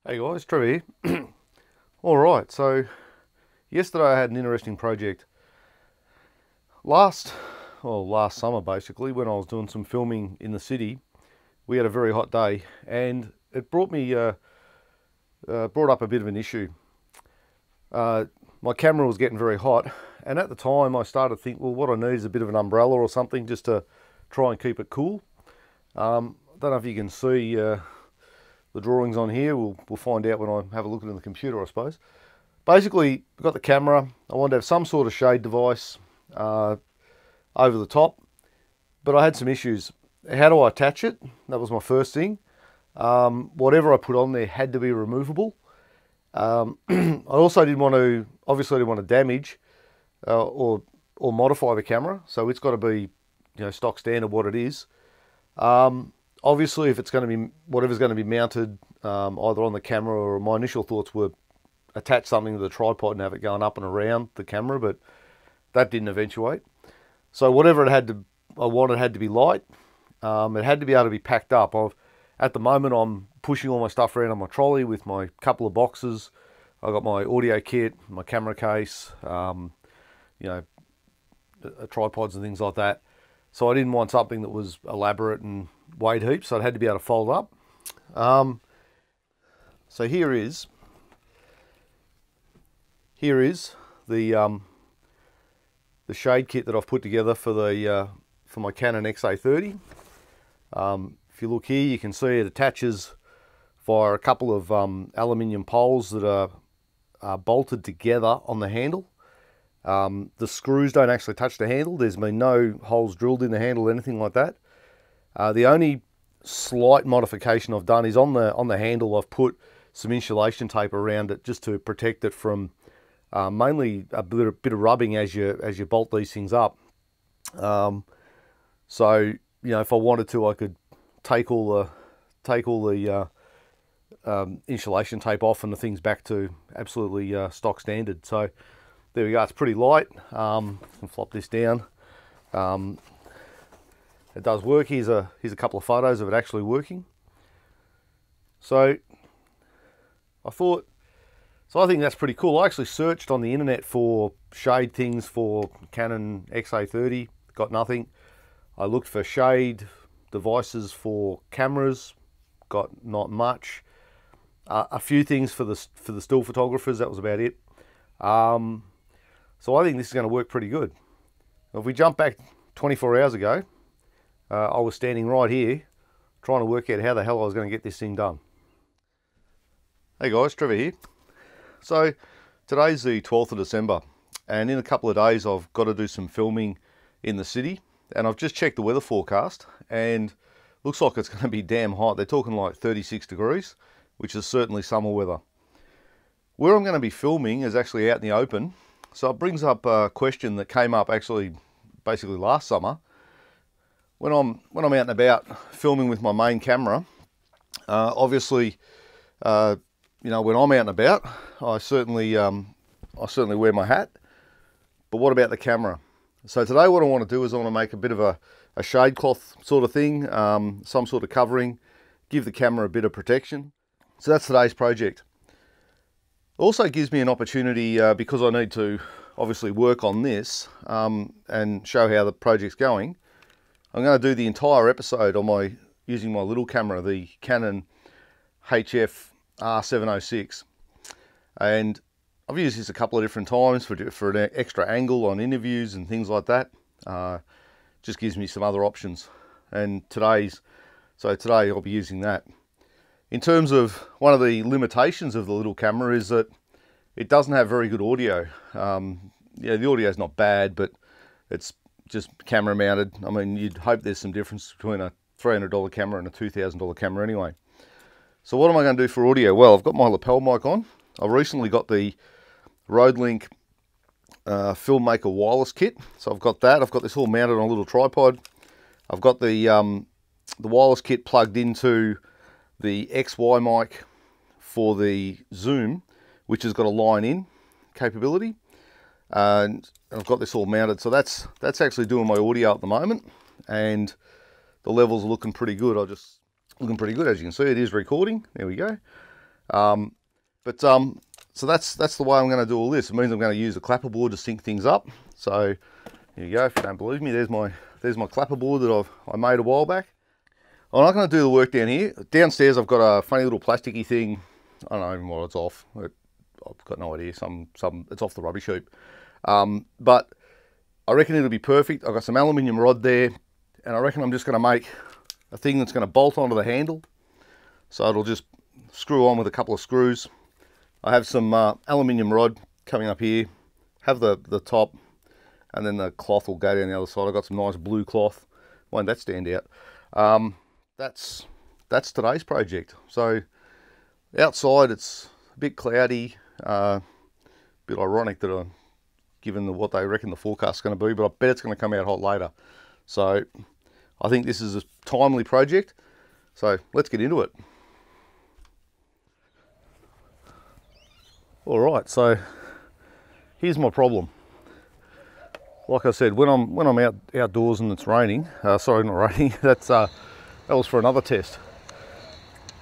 Hey guys, Trevor here. Alright, so yesterday I had an interesting project. Last summer basically, when I was doing some filming in the city, we had a very hot day and it brought up a bit of an issue. My camera was getting very hot, and at the time I started to think, well, what I need is a bit of an umbrella or something just to try and keep it cool. I don't know if you can see the drawings on here. We'll find out when I have a look at it in the computer, I suppose. Basically, I've got the camera. I wanted to have some sort of shade device over the top, but I had some issues. How do I attach it? That was my first thing. Whatever I put on there had to be removable. I also didn't want to, obviously I didn't want to damage or modify the camera, so it's got to be, stock standard what it is. Obviously, if it's going to be, whatever's going to be mounted either on the camera, or my initial thoughts were attach something to the tripod and have it going up and around the camera, but that didn't eventuate. So whatever I wanted had to be light. It had to be able to be packed up. At the moment, I'm pushing all my stuff around on my trolley with my couple of boxes. I've got my audio kit, my camera case, tripods and things like that. So I didn't want something that was elaborate and weighed heaps, so it had to be able to fold up. So here is the shade kit that I've put together for my Canon XA30. If you look here, you can see it attaches via a couple of aluminium poles that are bolted together on the handle. The screws don't actually touch the handle. There's been no holes drilled in the handle or anything like that. The only slight modification I've done is on the handle I've put some insulation tape around it just to protect it from mainly a bit of rubbing as you bolt these things up. So if I wanted to, I could take all the insulation tape off and the thing's back to absolutely stock standard. So there we go. It's pretty light. Can flop this down. It does work. Here's a couple of photos of it actually working. So I think that's pretty cool. I actually searched on the internet for shade things for Canon XA30, got nothing. I looked for shade devices for cameras, got not much. A few things for the still photographers, that was about it. So I think this is going to work pretty good. If we jump back 24 hours ago, I was standing right here trying to work out how the hell I was going to get this thing done. Hey guys, Trevor here. So today's the 12th of December, and in a couple of days I've got to do some filming in the city, and I've just checked the weather forecast and looks like it's going to be damn hot. They're talking like 36 degrees, which is certainly summer weather. Where I'm going to be filming is actually out in the open. So it brings up a question that came up actually basically last summer. When I'm out and about filming with my main camera, obviously, when I'm out and about, I certainly wear my hat. But what about the camera? So today what I want to do is I want to make a bit of a shade cloth sort of thing, some sort of covering, give the camera a bit of protection. So that's today's project. Also gives me an opportunity, because I need to obviously work on this and show how the project's going. I'm going to do the entire episode on using my little camera, the Canon HF R706, and I've used this a couple of different times for an extra angle on interviews and things like that. Just gives me some other options, and today I'll be using that. In terms of one of the limitations of the little camera is that it doesn't have very good audio. The audio is not bad, but it's just camera mounted. I mean, you'd hope there's some difference between a $300 camera and a $2,000 camera anyway. So what am I going to do for audio? Well, I've got my lapel mic on. I've recently got the Rodelink Filmmaker wireless kit. So I've got that. I've got this all mounted on a little tripod. I've got the wireless kit plugged into the XY mic for the zoom, which has got a line in capability, and I've got this all mounted. So that's actually doing my audio at the moment, and the levels are looking pretty good. Looking pretty good, as you can see. It is recording. There we go. So that's the way I'm going to do all this. It means I'm going to use a clapper board to sync things up. So here you go. If you don't believe me, there's my clapper board that I made a while back. I'm not going to do the work down here. Downstairs I've got a funny little plasticky thing. I don't know even what it's off. I've got no idea. It's off the rubbish heap. But I reckon it'll be perfect. I've got some aluminium rod there, and I reckon I'm just going to make a thing that's going to bolt onto the handle. So it'll just screw on with a couple of screws. I have some aluminium rod coming up here, have the top, and then the cloth will go down the other side. I've got some nice blue cloth. Won't that stand out? That's today's project. So outside it's a bit cloudy, a bit ironic that given what they reckon the forecast is going to be, but I bet it's going to come out hot later. So I think this is a timely project. So let's get into it. All right, so here's my problem. Like I said, when I'm outdoors and it's raining, sorry, not raining. That was for another test.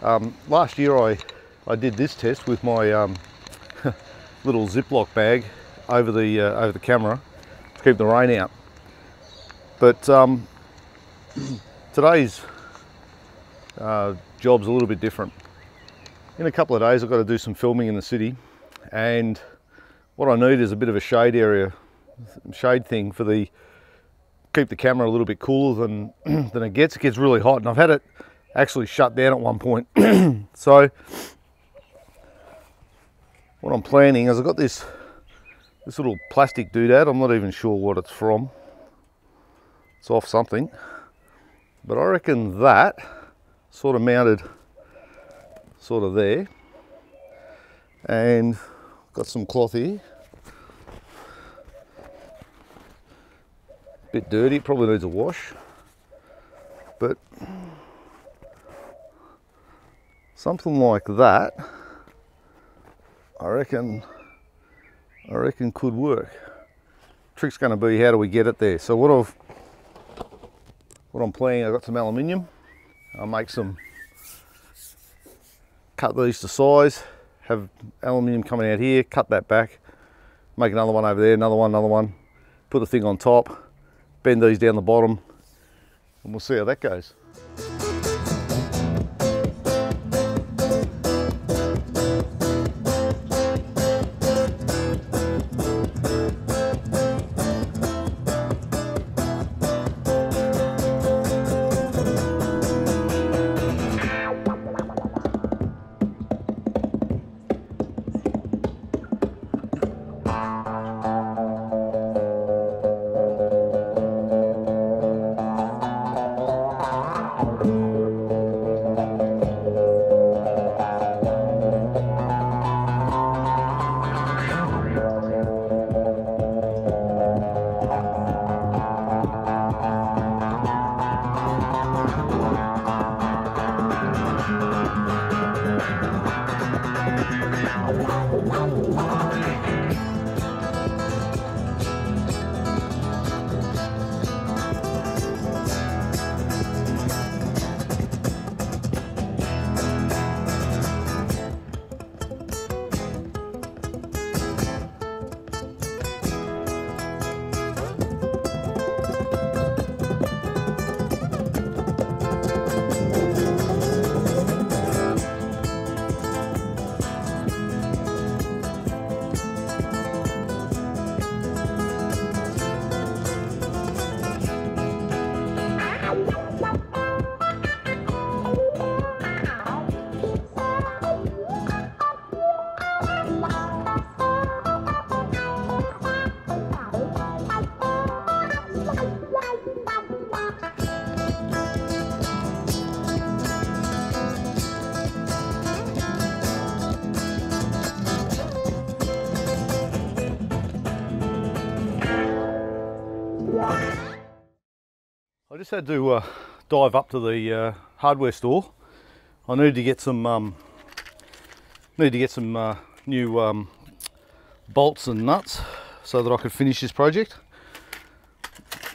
Last year I did this test with my little Ziploc bag over the camera to keep the rain out. But today's job's a little bit different. In a couple of days I've got to do some filming in the city, and what I need is a bit of a shade area, shade thing for keep the camera a little bit cooler than it gets. It gets really hot, and I've had it actually shut down at one point. So what I'm planning is I've got this little plastic doodad. I'm not even sure what it's from. It's off something, but I reckon that sort of mounted sort of there, and got some cloth here. Bit dirty, probably needs a wash, but something like that I reckon could work. Trick's going to be, how do we get it there? So what I'm planning, I've got some aluminium. I'll make cut these to size, have aluminium coming out here, cut that back, make another one over there, another one, put the thing on top, bend these down the bottom, and we'll see how that goes. I just had to dive up to the hardware store. I need to get some new bolts and nuts so that I could finish this project.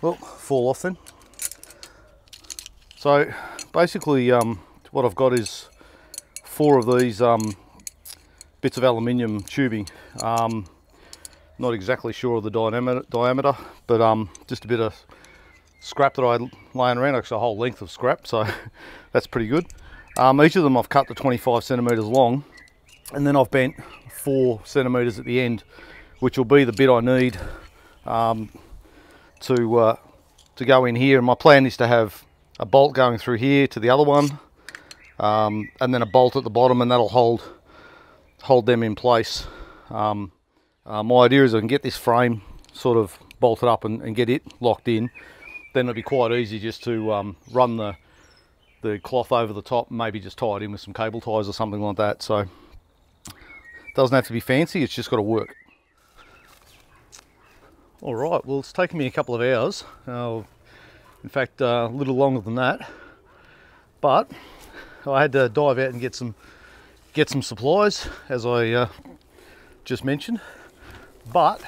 Well, fall off then. So basically what I've got is 4 of these bits of aluminium tubing. Not exactly sure of the diameter, but just a bit of scrap that I had laying around, actually a whole length of scrap, so that's pretty good. Each of them I've cut to 25 centimetres long, and then I've bent 4 centimetres at the end, which will be the bit I need to go in here. And my plan is to have a bolt going through here to the other one, and then a bolt at the bottom, and that'll hold them in place. My idea is I can get this frame sort of bolted up and get it locked in. Then it'll be quite easy just to run the cloth over the top and maybe just tie it in with some cable ties or something like that. So it doesn't have to be fancy, it's just got to work. All right, well, it's taken me a couple of hours. In fact, a little longer than that. But I had to dive out and get some supplies, as I just mentioned. But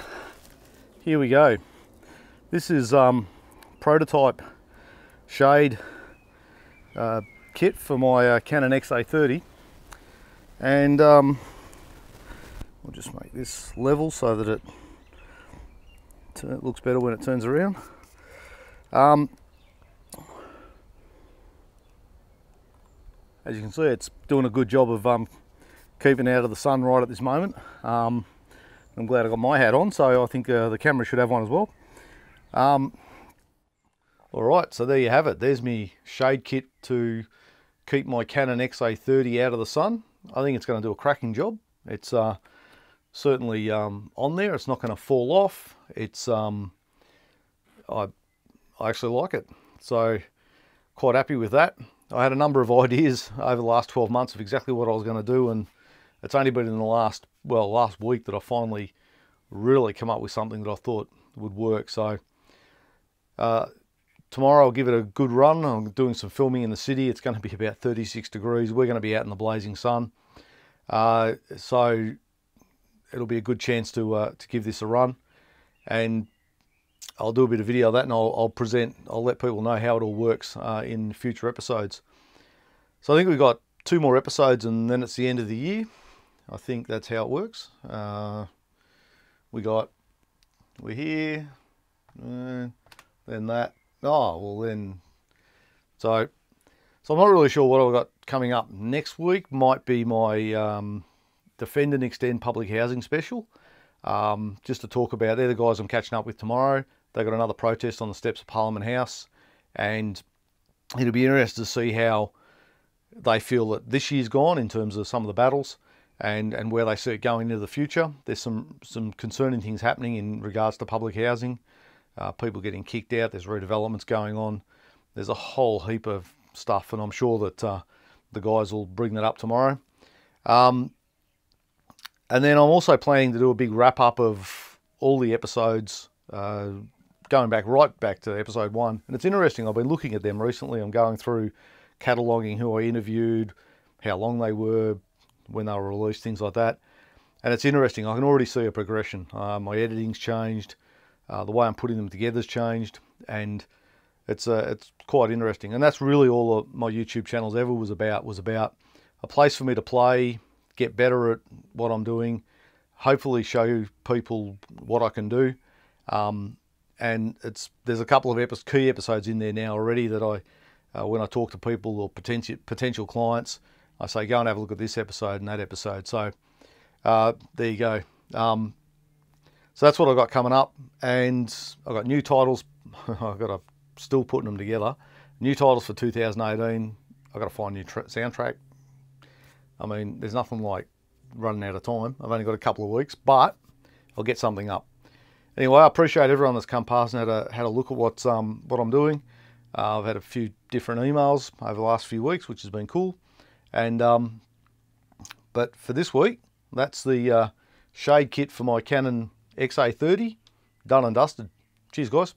here we go. This is prototype shade kit for my Canon XA30, and we'll just make this level so that it looks better when it turns around. As you can see, it's doing a good job of keeping out of the sun right at this moment. I'm glad I got my hat on, so I think the camera should have one as well. All right, so there you have it. There's my shade kit to keep my Canon XA30 out of the sun. I think it's going to do a cracking job. It's certainly on there. It's not going to fall off. It's I actually like it, so quite happy with that. I had a number of ideas over the last 12 months of exactly what I was going to do, and it's only been in the last week that I finally really come up with something that I thought would work. So tomorrow I'll give it a good run. I'm doing some filming in the city. It's going to be about 36 degrees. We're going to be out in the blazing sun. So it'll be a good chance to give this a run. And I'll do a bit of video of that, and I'll let people know how it all works in future episodes. So I think we've got 2 more episodes and then it's the end of the year. I think that's how it works. We're here, then that. Oh, well then, so I'm not really sure what I've got coming up next week. Might be my Defend and Extend public housing special, just to talk about. They're the guys I'm catching up with tomorrow. They've got another protest on the steps of Parliament House, and it'll be interesting to see how they feel that this year's gone in terms of some of the battles, and where they see it going into the future. There's some concerning things happening in regards to public housing. People getting kicked out, there's redevelopments going on. There's a whole heap of stuff, and I'm sure that the guys will bring that up tomorrow. And then I'm also planning to do a big wrap up of all the episodes, going right back to episode 1. And it's interesting, I've been looking at them recently. I'm going through cataloguing who I interviewed, how long they were, when they were released, things like that. And it's interesting, I can already see a progression. My editing's changed, the way I'm putting them together's changed, and it's quite interesting. And that's really all of my YouTube channels ever was about a place for me to play, get better at what I'm doing, hopefully show people what I can do. And there's a couple of key episodes in there now already that when I talk to people or potential clients, I say, go and have a look at this episode and that episode. So there you go. So that's what I've got coming up, and I've got new titles. Still putting them together. New titles for 2018. I've got to find a new soundtrack. I mean, there's nothing like running out of time. I've only got a couple of weeks, but I'll get something up. Anyway, I appreciate everyone that's come past and had a look at what I'm doing. I've had a few different emails over the last few weeks, which has been cool. And but for this week, that's the shade kit for my Canon XA30, done and dusted. Cheers, guys.